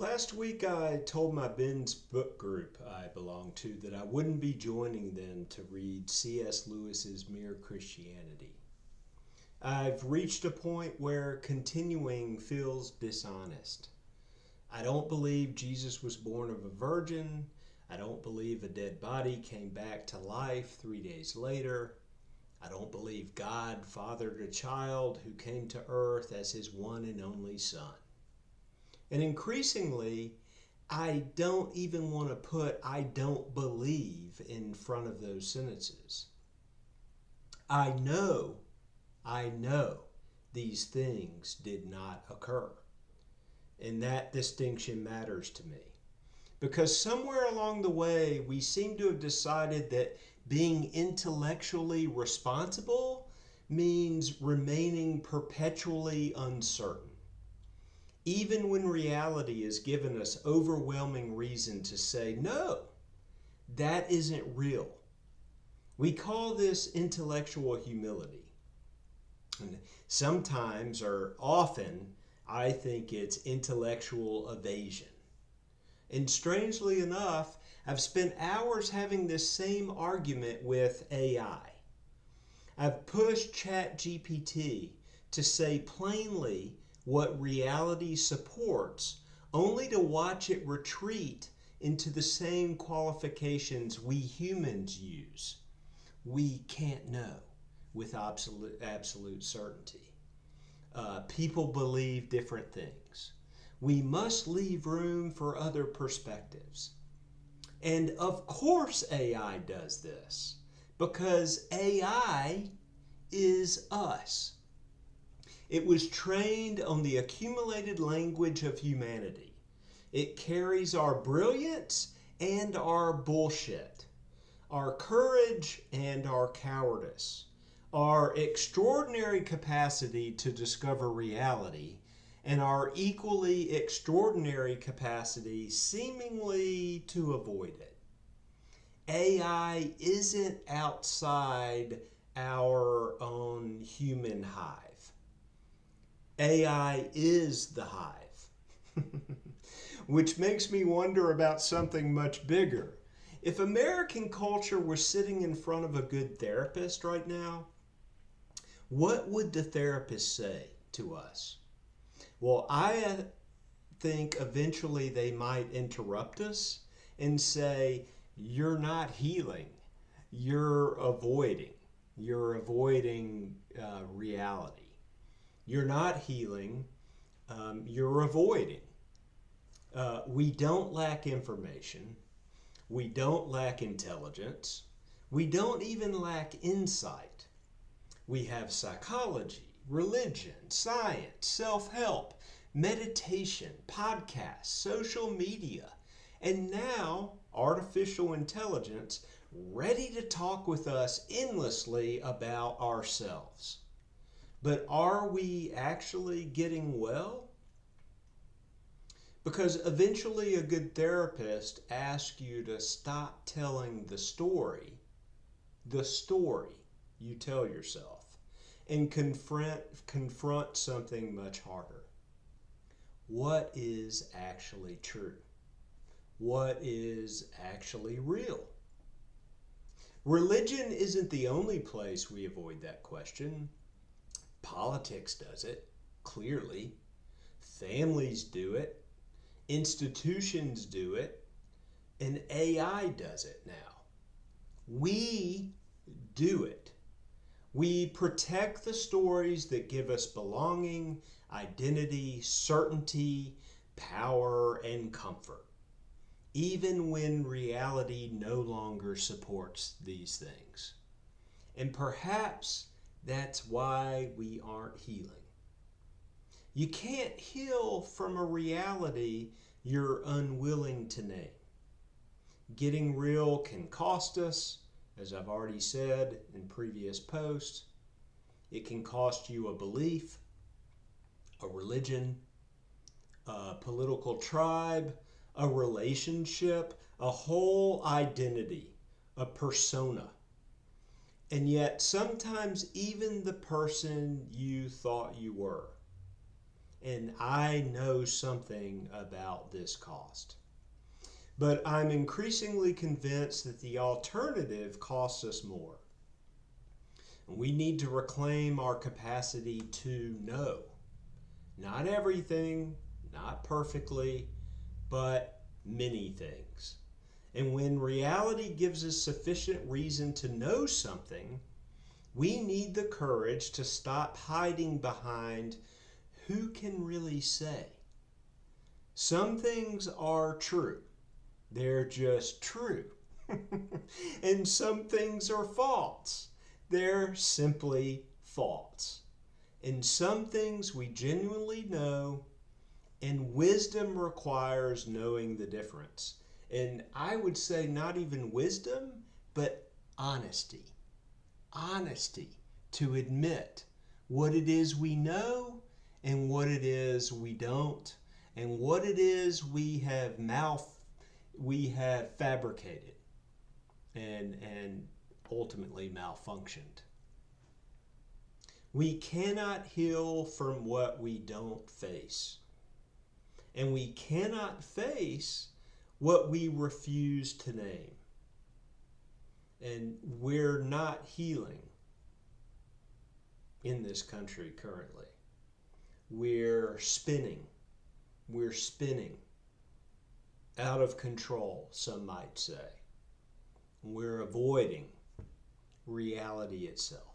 Last week I told my Ben's book group I belong to that I wouldn't be joining them to read C.S. Lewis's Mere Christianity. I've reached a point where continuing feels dishonest. I don't believe Jesus was born of a virgin. I don't believe a dead body came back to life 3 days later. I don't believe God fathered a child who came to earth as his one and only son. And increasingly, I don't even want to put "I don't believe" in front of those sentences. I know, I know these things did not occur. And that distinction matters to me. Because somewhere along the way, we seem to have decided that being intellectually responsible means remaining perpetually uncertain. Even when reality has given us overwhelming reason to say, no, that isn't real. We call this intellectual humility. And sometimes, or often, I think it's intellectual evasion. And strangely enough, I've spent hours having this same argument with AI. I've pushed ChatGPT to say plainly what reality supports, only to watch it retreat into the same qualifications we humans use. We can't know with absolute certainty. People believe different things. We must leave room for other perspectives. And of course AI does this, because AI is us. It was trained on the accumulated language of humanity. It carries our brilliance and our bullshit, our courage and our cowardice, our extraordinary capacity to discover reality, and our equally extraordinary capacity seemingly to avoid it. AI isn't outside our own human hive. AI is the hive. Which makes me wonder about something much bigger. If American culture were sitting in front of a good therapist right now, what would the therapist say to us? Well, I think eventually they might interrupt us and say, you're not healing, you're avoiding. You're avoiding reality. You're not healing, you're avoiding. We don't lack information. We don't lack intelligence. We don't even lack insight. We have psychology, religion, science, self-help, meditation, podcasts, social media, and now artificial intelligence ready to talk with us endlessly about ourselves. But are we actually getting well? Because eventually a good therapist asks you to stop telling the story you tell yourself, and confront something much harder. What is actually true? What is actually real? Religion isn't the only place we avoid that question. Politics does it, clearly. Families do it. Institutions do it. And AI does it now. We do it. We protect the stories that give us belonging, identity, certainty, power, and comfort, even when reality no longer supports these things. And perhaps that's why we aren't healing. You can't heal from a reality you're unwilling to name. Getting real can cost us, as I've already said in previous posts. It can cost you a belief, a religion, a political tribe, a relationship, a whole identity, a persona. And yet sometimes even the person you thought you were. and I know something about this cost. But I'm increasingly convinced that the alternative costs us more. We need to reclaim our capacity to know. Not everything, not perfectly, but many things. And when reality gives us sufficient reason to know something, we need the courage to stop hiding behind who can really say. Some things are true. They're just true. And some things are false. They're simply false. And some things we genuinely know, and wisdom requires knowing the difference. And I would say not even wisdom, but honesty. Honesty to admit what it is we know and what it is we don't, and what it is we have fabricated and ultimately malfunctioned. We cannot heal from what we don't face. And we cannot face what we refuse to name. And we're not healing in this country currently. We're spinning. We're spinning out of control, some might say. We're avoiding reality itself.